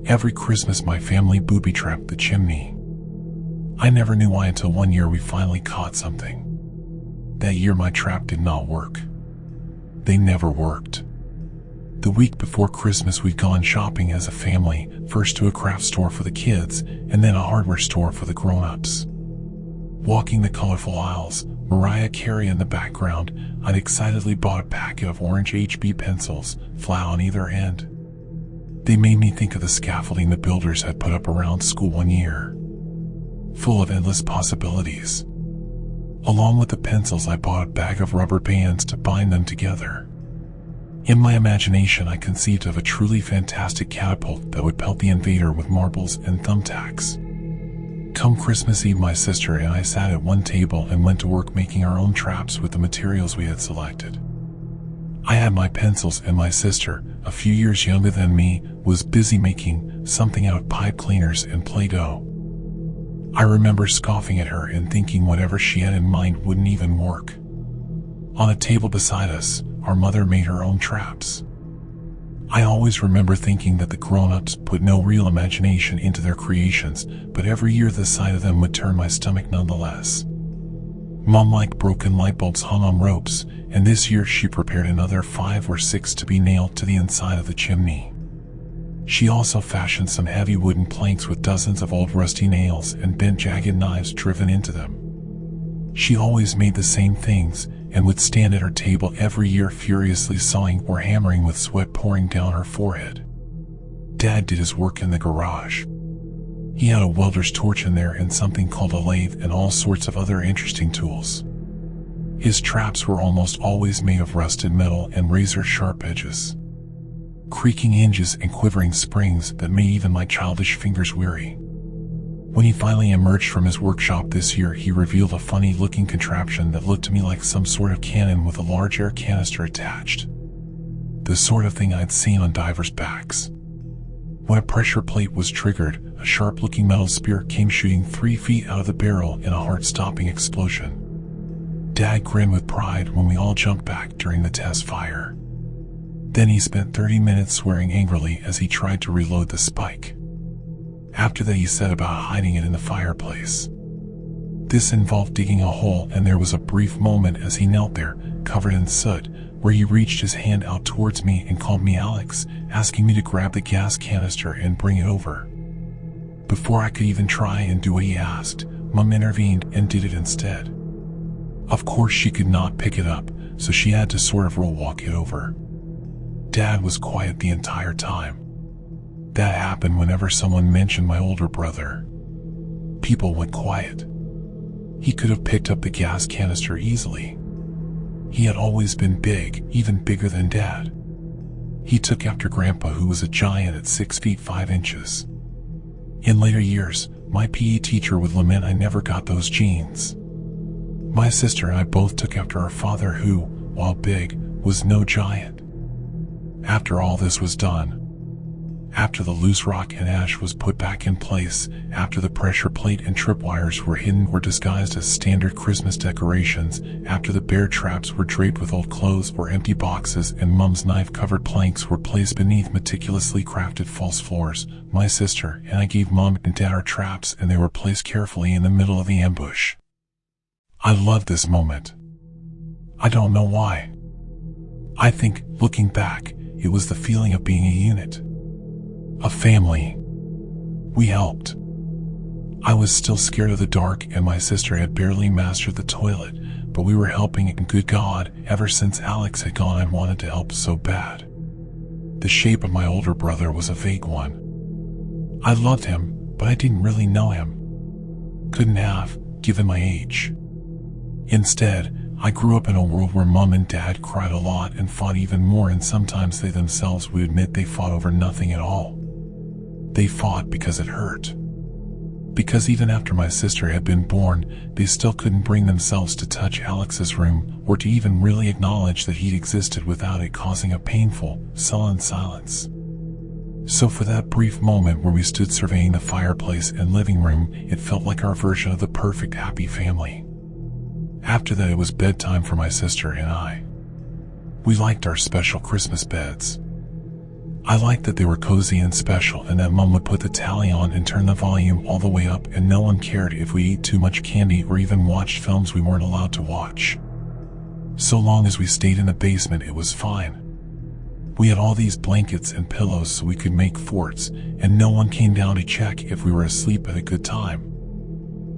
Every Christmas my family booby-trapped the chimney. I never knew why until one year we finally caught something. That year my trap did not work. They never worked. The week before Christmas we'd gone shopping as a family, first to a craft store for the kids, and then a hardware store for the grown-ups. Walking the colorful aisles, Mariah Carey in the background, I'd excitedly bought a packet of orange HB pencils, flat on either end. They made me think of the scaffolding the builders had put up around school one year, full of endless possibilities. Along with the pencils I bought a bag of rubber bands to bind them together. In my imagination I conceived of a truly fantastic catapult that would pelt the invader with marbles and thumbtacks. Come Christmas Eve my sister and I sat at one table and went to work making our own traps with the materials we had selected. I had my pencils and my sister, a few years younger than me, was busy making something out of pipe cleaners and Play-Doh. I remember scoffing at her and thinking whatever she had in mind wouldn't even work. On a table beside us, our mother made her own traps. I always remember thinking that the grown-ups put no real imagination into their creations, but every year the sight of them would turn my stomach nonetheless. Mom liked broken light bulbs hung on ropes, and this year she prepared another 5 or 6 to be nailed to the inside of the chimney. She also fashioned some heavy wooden planks with dozens of old rusty nails and bent jagged knives driven into them. She always made the same things, and would stand at her table every year furiously sawing or hammering with sweat pouring down her forehead. Dad did his work in the garage. He had a welder's torch in there and something called a lathe and all sorts of other interesting tools. His traps were almost always made of rusted metal and razor-sharp edges, creaking hinges and quivering springs that made even my childish fingers weary. When he finally emerged from his workshop this year, he revealed a funny-looking contraption that looked to me like some sort of cannon with a large air canister attached. The sort of thing I'd seen on divers' backs. When a pressure plate was triggered, a sharp-looking metal spear came shooting 3 feet out of the barrel in a heart-stopping explosion. Dad grinned with pride when we all jumped back during the test fire. Then he spent 30 minutes swearing angrily as he tried to reload the spike. After that he set about hiding it in the fireplace. This involved digging a hole, and there was a brief moment as he knelt there, covered in soot, where he reached his hand out towards me and called me Alex, asking me to grab the gas canister and bring it over. Before I could even try and do what he asked, Mom intervened and did it instead. Of course she could not pick it up, so she had to sort of roll-walk it over. Dad was quiet the entire time. That happened whenever someone mentioned my older brother. People went quiet. He could have picked up the gas canister easily. He had always been big, even bigger than Dad. He took after Grandpa, who was a giant at 6 feet 5 inches. In later years, my PE teacher would lament I never got those genes. My sister and I both took after our father, who, while big, was no giant. After all this was done, after the loose rock and ash was put back in place, after the pressure plate and tripwires were hidden or disguised as standard Christmas decorations, after the bear traps were draped with old clothes or empty boxes and Mom's knife-covered planks were placed beneath meticulously crafted false floors, my sister and I gave Mom and Dad our traps, and they were placed carefully in the middle of the ambush. I loved this moment. I don't know why. I think, looking back, it was the feeling of being a unit. A family. We helped. I was still scared of the dark, and my sister had barely mastered the toilet, but we were helping, and good God, ever since Alex had gone I wanted to help so bad. The shape of my older brother was a vague one. I loved him, but I didn't really know him. Couldn't have, given my age. Instead, I grew up in a world where Mom and Dad cried a lot and fought even more, and sometimes they themselves would admit they fought over nothing at all. They fought because it hurt. Because even after my sister had been born, they still couldn't bring themselves to touch Alex's room, or to even really acknowledge that he'd existed without it causing a painful, sullen silence. So for that brief moment where we stood surveying the fireplace and living room, it felt like our version of the perfect happy family. After that it was bedtime for my sister and I. We liked our special Christmas beds. I liked that they were cozy and special, and that Mom would put the tally on and turn the volume all the way up, and no one cared if we ate too much candy or even watched films we weren't allowed to watch. So long as we stayed in the basement, it was fine. We had all these blankets and pillows so we could make forts, and no one came down to check if we were asleep at a good time.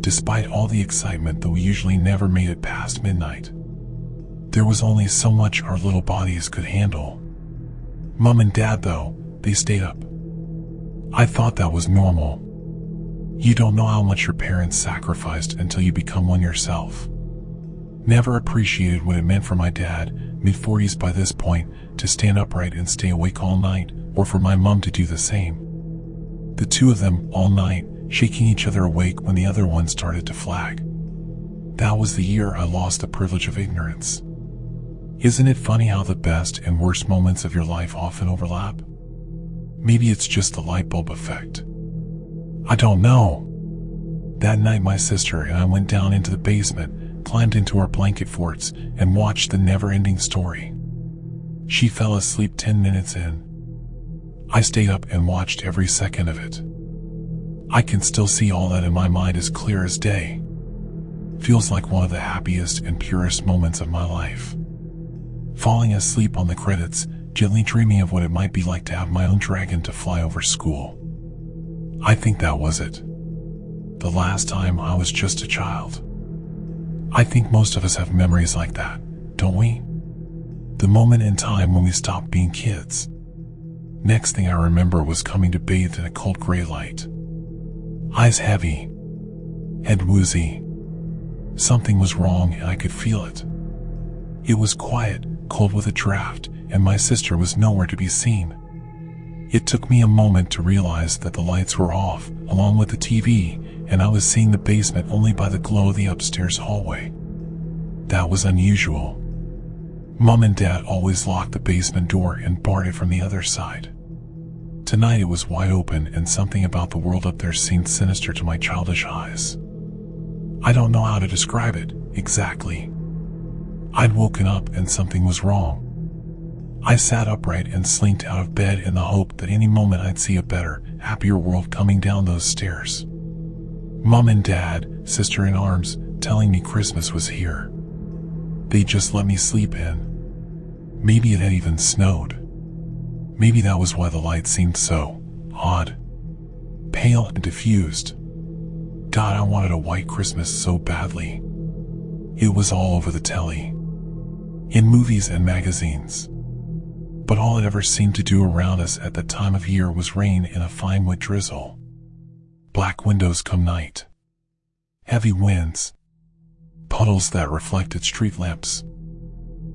Despite all the excitement, though, we usually never made it past midnight. There was only so much our little bodies could handle. Mom and Dad, though, they stayed up. I thought that was normal. You don't know how much your parents sacrificed until you become one yourself. Never appreciated what it meant for my dad, mid-40s by this point, to stand upright and stay awake all night, or for my mom to do the same. The two of them, all night, shaking each other awake when the other one started to flag. That was the year I lost the privilege of ignorance. Isn't it funny how the best and worst moments of your life often overlap? Maybe it's just the light bulb effect. I don't know. That night my sister and I went down into the basement, climbed into our blanket forts, and watched the never-ending story. She fell asleep 10 minutes in. I stayed up and watched every second of it. I can still see all that in my mind as clear as day. Feels like one of the happiest and purest moments of my life. Falling asleep on the credits, gently dreaming of what it might be like to have my own dragon to fly over school. I think that was it. The last time I was just a child. I think most of us have memories like that, don't we? The moment in time when we stopped being kids. Next thing I remember was coming to bathe in a cold gray light. Eyes heavy. Head woozy. Something was wrong and I could feel it. It was quiet, cold with a draft, and my sister was nowhere to be seen. It took me a moment to realize that the lights were off, along with the TV, and I was seeing the basement only by the glow of the upstairs hallway. That was unusual. Mom and Dad always locked the basement door and barred it from the other side. Tonight it was wide open, and something about the world up there seemed sinister to my childish eyes. I don't know how to describe it exactly. I'd woken up and something was wrong. I sat upright and slinked out of bed in the hope that any moment I'd see a better, happier world coming down those stairs. Mom and Dad, sister in arms, telling me Christmas was here. They just let me sleep in. Maybe it had even snowed. Maybe that was why the light seemed so odd, pale and diffused. God, I wanted a white Christmas so badly. It was all over the telly, in movies and magazines. But all it ever seemed to do around us at that time of year was rain in a fine wet drizzle. Black windows come night. Heavy winds. Puddles that reflected street lamps.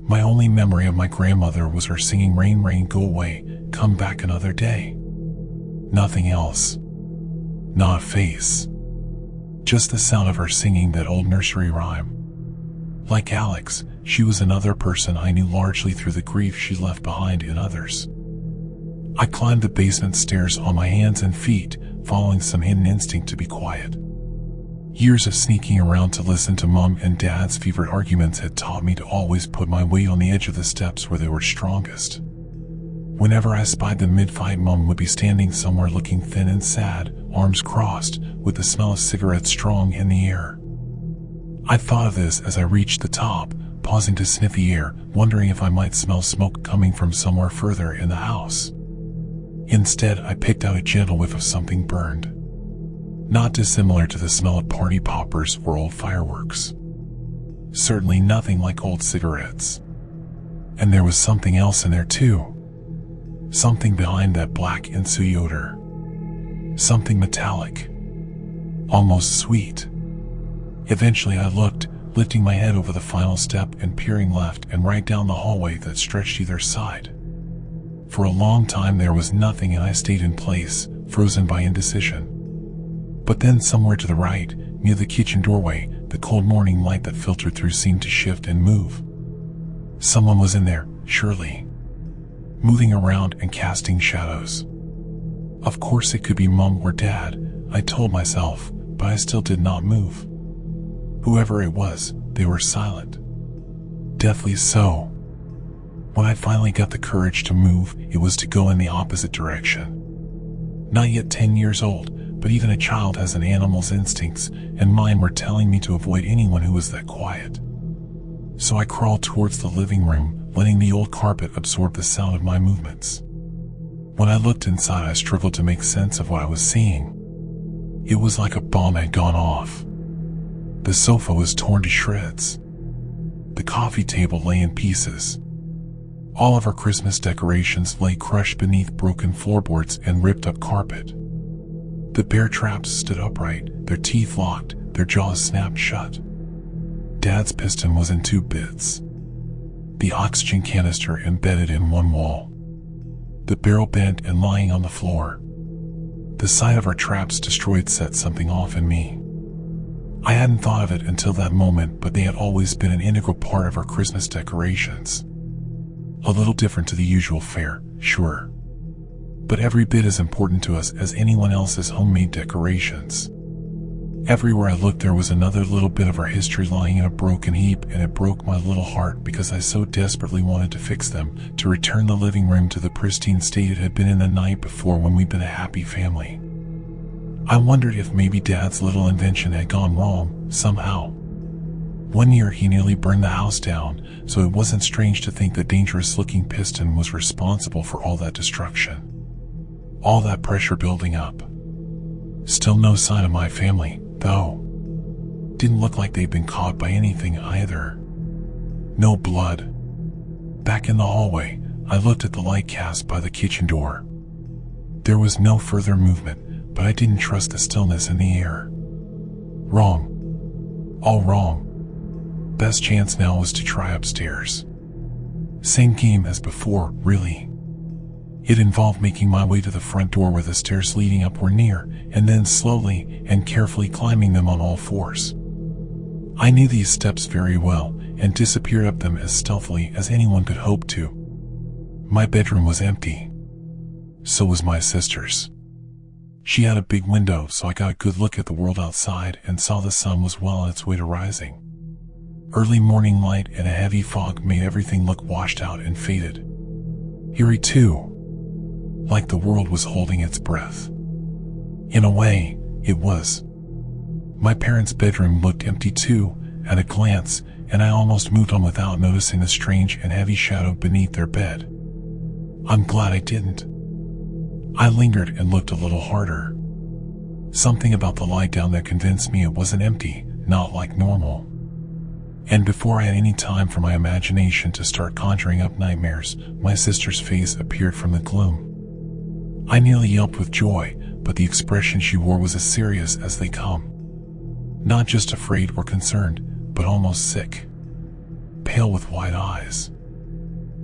My only memory of my grandmother was her singing "Rain, rain, go away, come back another day." Nothing else. Not a face. Just the sound of her singing that old nursery rhyme. Like Alex, she was another person I knew largely through the grief she left behind in others. I climbed the basement stairs on my hands and feet, following some hidden instinct to be quiet. Years of sneaking around to listen to Mom and Dad's fevered arguments had taught me to always put my weight on the edge of the steps where they were strongest. Whenever I spied them mid-fight, Mom would be standing somewhere looking thin and sad, arms crossed, with the smell of cigarettes strong in the air. I thought of this as I reached the top, pausing to sniff the air, wondering if I might smell smoke coming from somewhere further in the house. Instead, I picked out a gentle whiff of something burned. Not dissimilar to the smell of party poppers or old fireworks. Certainly nothing like old cigarettes. And there was something else in there too. Something behind that black and sooty odor. Something metallic. Almost sweet. Eventually I looked, lifting my head over the final step and peering left and right down the hallway that stretched either side. For a long time there was nothing, and I stayed in place, frozen by indecision. But then somewhere to the right, near the kitchen doorway, the cold morning light that filtered through seemed to shift and move. Someone was in there, surely. Moving around and casting shadows. Of course it could be Mom or Dad, I told myself, but I still did not move. Whoever it was, they were silent. Deathly so. When I finally got the courage to move, it was to go in the opposite direction. Not yet 10 years old, but even a child has an animal's instincts, and mine were telling me to avoid anyone who was that quiet. So I crawled towards the living room, letting the old carpet absorb the sound of my movements. When I looked inside, I struggled to make sense of what I was seeing. It was like a bomb had gone off. The sofa was torn to shreds. The coffee table lay in pieces. All of our Christmas decorations lay crushed beneath broken floorboards and ripped up carpet. The bear traps stood upright, their teeth locked, their jaws snapped shut. Dad's piston was in 2 bits. The oxygen canister embedded in one wall. The barrel bent and lying on the floor. The sight of our traps destroyed set something off in me. I hadn't thought of it until that moment, but they had always been an integral part of our Christmas decorations. A little different to the usual fare, sure, but every bit as important to us as anyone else's homemade decorations. Everywhere I looked, there was another little bit of our history lying in a broken heap, and it broke my little heart because I so desperately wanted to fix them, to return the living room to the pristine state it had been in the night before, when we'd been a happy family. I wondered if maybe Dad's little invention had gone wrong, somehow. One year he nearly burned the house down, so it wasn't strange to think the dangerous-looking piston was responsible for all that destruction. All that pressure building up. Still no sign of my family, though. Didn't look like they'd been caught by anything either. No blood. Back in the hallway, I looked at the light cast by the kitchen door. There was no further movement, but I didn't trust the stillness in the air. Wrong. All wrong. Best chance now was to try upstairs. Same game as before, really. It involved making my way to the front door where the stairs leading up were near, and then slowly and carefully climbing them on all fours. I knew these steps very well, and disappeared up them as stealthily as anyone could hope to. My bedroom was empty. So was my sister's. She had a big window, so I got a good look at the world outside and saw the sun was well on its way to rising. Early morning light and a heavy fog made everything look washed out and faded. Eerie too, like the world was holding its breath. In a way, it was. My parents' bedroom looked empty too, at a glance, and I almost moved on without noticing the strange and heavy shadow beneath their bed. I'm glad I didn't. I lingered and looked a little harder. Something about the light down there convinced me it wasn't empty, not like normal. And before I had any time for my imagination to start conjuring up nightmares, my sister's face appeared from the gloom. I nearly yelped with joy, but the expression she wore was as serious as they come. Not just afraid or concerned, but almost sick. Pale with wide eyes.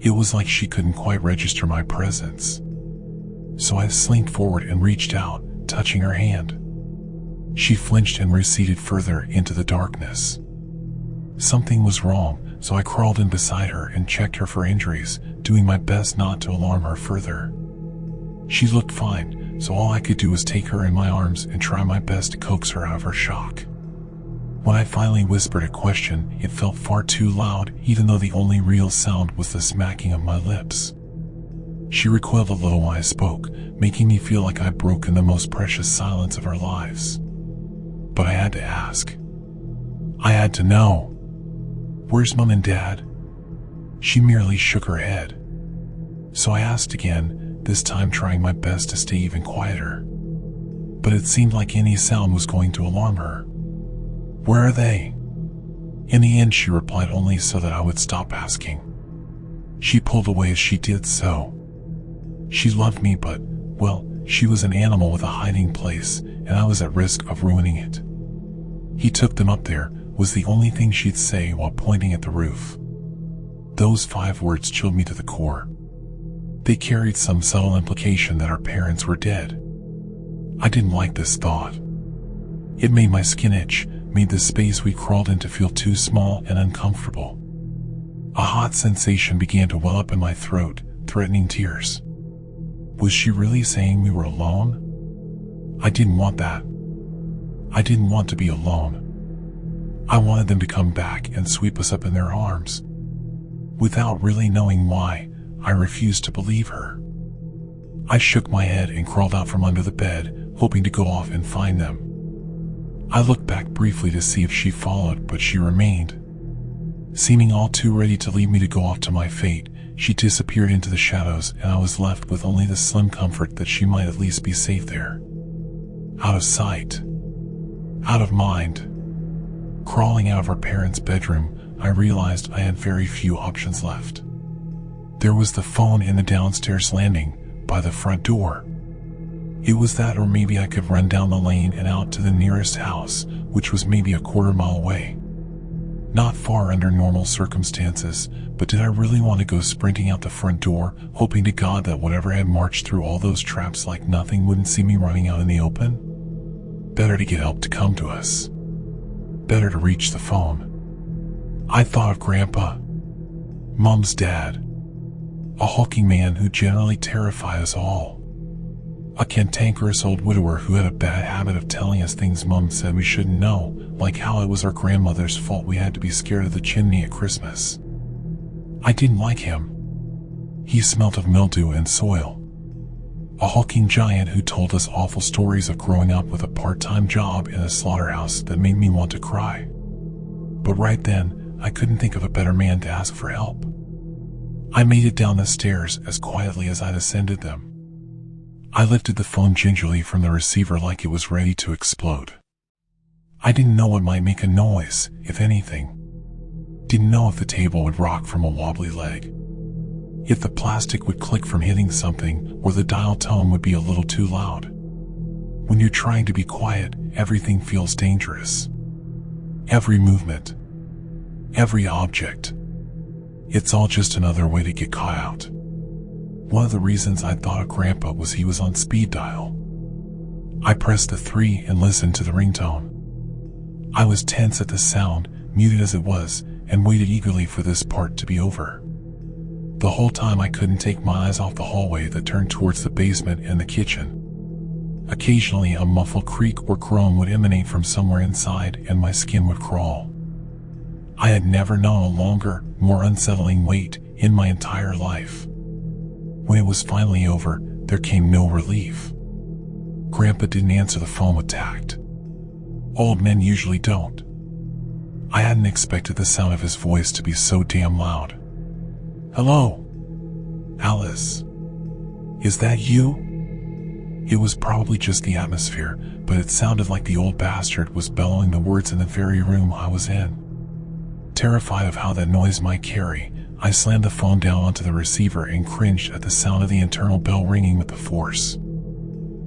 It was like she couldn't quite register my presence. So I slinked forward and reached out, touching her hand. She flinched and receded further into the darkness. Something was wrong, so I crawled in beside her and checked her for injuries, doing my best not to alarm her further. She looked fine, so all I could do was take her in my arms and try my best to coax her out of her shock. When I finally whispered a question, it felt far too loud, even though the only real sound was the smacking of my lips. She recoiled a little when I spoke, making me feel like I'd broken the most precious silence of our lives. But I had to ask. I had to know. Where's Mom and Dad? She merely shook her head. So I asked again, this time trying my best to stay even quieter. But it seemed like any sound was going to alarm her. Where are they? In the end, she replied only so that I would stop asking. She pulled away as she did so. She loved me, but, well, she was an animal with a hiding place, and I was at risk of ruining it. He took them up there, was the only thing she'd say while pointing at the roof. Those 5 words chilled me to the core. They carried some subtle implication that our parents were dead. I didn't like this thought. It made my skin itch, made the space we crawled into feel too small and uncomfortable. A hot sensation began to well up in my throat, threatening tears. Was she really saying we were alone? I didn't want that. I didn't want to be alone. I wanted them to come back and sweep us up in their arms. Without really knowing why, I refused to believe her. I shook my head and crawled out from under the bed, hoping to go off and find them. I looked back briefly to see if she followed, but she remained. Seeming all too ready to leave me to go off to my fate, she disappeared into the shadows, and I was left with only the slim comfort that she might at least be safe there. Out of sight. Out of mind. Crawling out of our parents' bedroom, I realized I had very few options left. There was the phone in the downstairs landing, by the front door. It was that, or maybe I could run down the lane and out to the nearest house, which was maybe a quarter-mile away. Not far under normal circumstances, but did I really want to go sprinting out the front door, hoping to God that whatever had marched through all those traps like nothing wouldn't see me running out in the open? Better to get help to come to us. Better to reach the phone. I thought of Grandpa, Mom's dad, a hulking man who generally terrified us all. A cantankerous old widower who had a bad habit of telling us things Mom said we shouldn't know, like how it was our grandmother's fault we had to be scared of the chimney at Christmas. I didn't like him. He smelt of mildew and soil. A hulking giant who told us awful stories of growing up with a part-time job in a slaughterhouse that made me want to cry. But right then, I couldn't think of a better man to ask for help. I made it down the stairs as quietly as I descended them. I lifted the phone gingerly from the receiver like it was ready to explode. I didn't know what might make a noise, if anything. Didn't know if the table would rock from a wobbly leg, if the plastic would click from hitting something, or the dial tone would be a little too loud. When you're trying to be quiet, everything feels dangerous. Every movement, every object. It's all just another way to get caught out. One of the reasons I thought of Grandpa was he was on speed dial. I pressed the 3 and listened to the ringtone. I was tense at the sound, muted as it was, and waited eagerly for this part to be over. The whole time I couldn't take my eyes off the hallway that turned towards the basement and the kitchen. Occasionally a muffled creak or groan would emanate from somewhere inside, and my skin would crawl. I had never known a longer, more unsettling wait in my entire life. When it was finally over, there came no relief. Grandpa didn't answer the phone with tact. Old men usually don't. I hadn't expected the sound of his voice to be so damn loud. "Hello? Alice? Is that you?" It was probably just the atmosphere, but it sounded like the old bastard was bellowing the words in the very room I was in. Terrified of how that noise might carry, I slammed the phone down onto the receiver and cringed at the sound of the internal bell ringing with the force.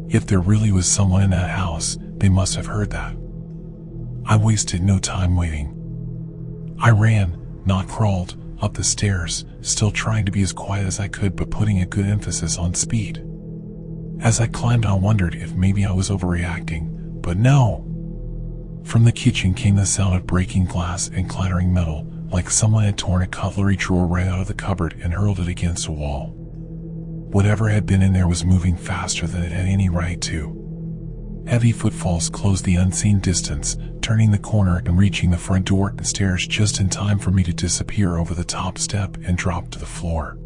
If there really was someone in that house, they must have heard that. I wasted no time waiting. I ran, not crawled, up the stairs, still trying to be as quiet as I could but putting a good emphasis on speed. As I climbed, I wondered if maybe I was overreacting, but no. From the kitchen came the sound of breaking glass and clattering metal, like someone had torn a cutlery drawer right out of the cupboard and hurled it against a wall. Whatever had been in there was moving faster than it had any right to. Heavy footfalls closed the unseen distance, turning the corner and reaching the front door and stairs just in time for me to disappear over the top step and drop to the floor.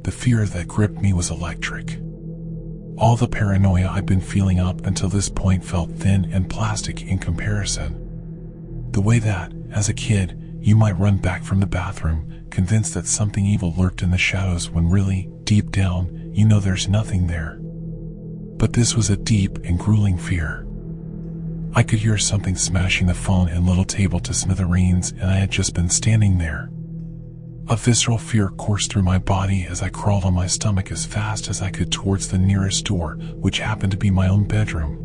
The fear that gripped me was electric. All the paranoia I'd been feeling up until this point felt thin and plastic in comparison. The way that, as a kid, you might run back from the bathroom, convinced that something evil lurked in the shadows when really, deep down, you know there's nothing there. But this was a deep and grueling fear. I could hear something smashing the phone and little table to smithereens, and I had just been standing there. A visceral fear coursed through my body as I crawled on my stomach as fast as I could towards the nearest door, which happened to be my own bedroom.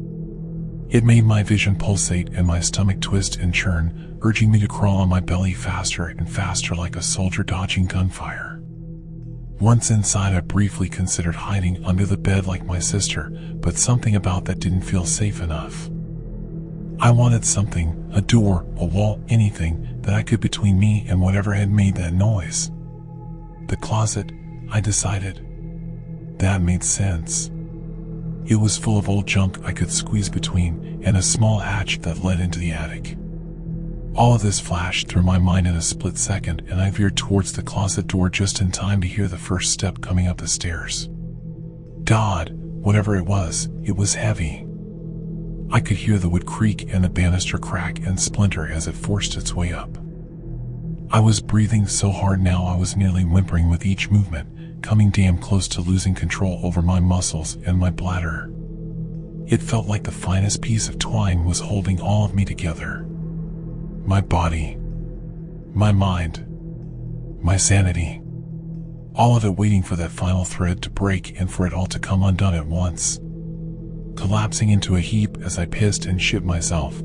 It made my vision pulsate and my stomach twist and churn, urging me to crawl on my belly faster and faster like a soldier dodging gunfire. Once inside, I briefly considered hiding under the bed like my sister, but something about that didn't feel safe enough. I wanted something, a door, a wall, anything, that I could between me and whatever had made that noise. The closet, I decided. That made sense. It was full of old junk I could squeeze between, and a small hatch that led into the attic. All of this flashed through my mind in a split second, and I veered towards the closet door just in time to hear the first step coming up the stairs. God, whatever it was heavy. I could hear the wood creak and the banister crack and splinter as it forced its way up. I was breathing so hard now I was nearly whimpering with each movement, coming damn close to losing control over my muscles and my bladder. It felt like the finest piece of twine was holding all of me together. My body, my mind, my sanity. All of it waiting for that final thread to break and for it all to come undone at once. Collapsing into a heap as I pissed and shit myself,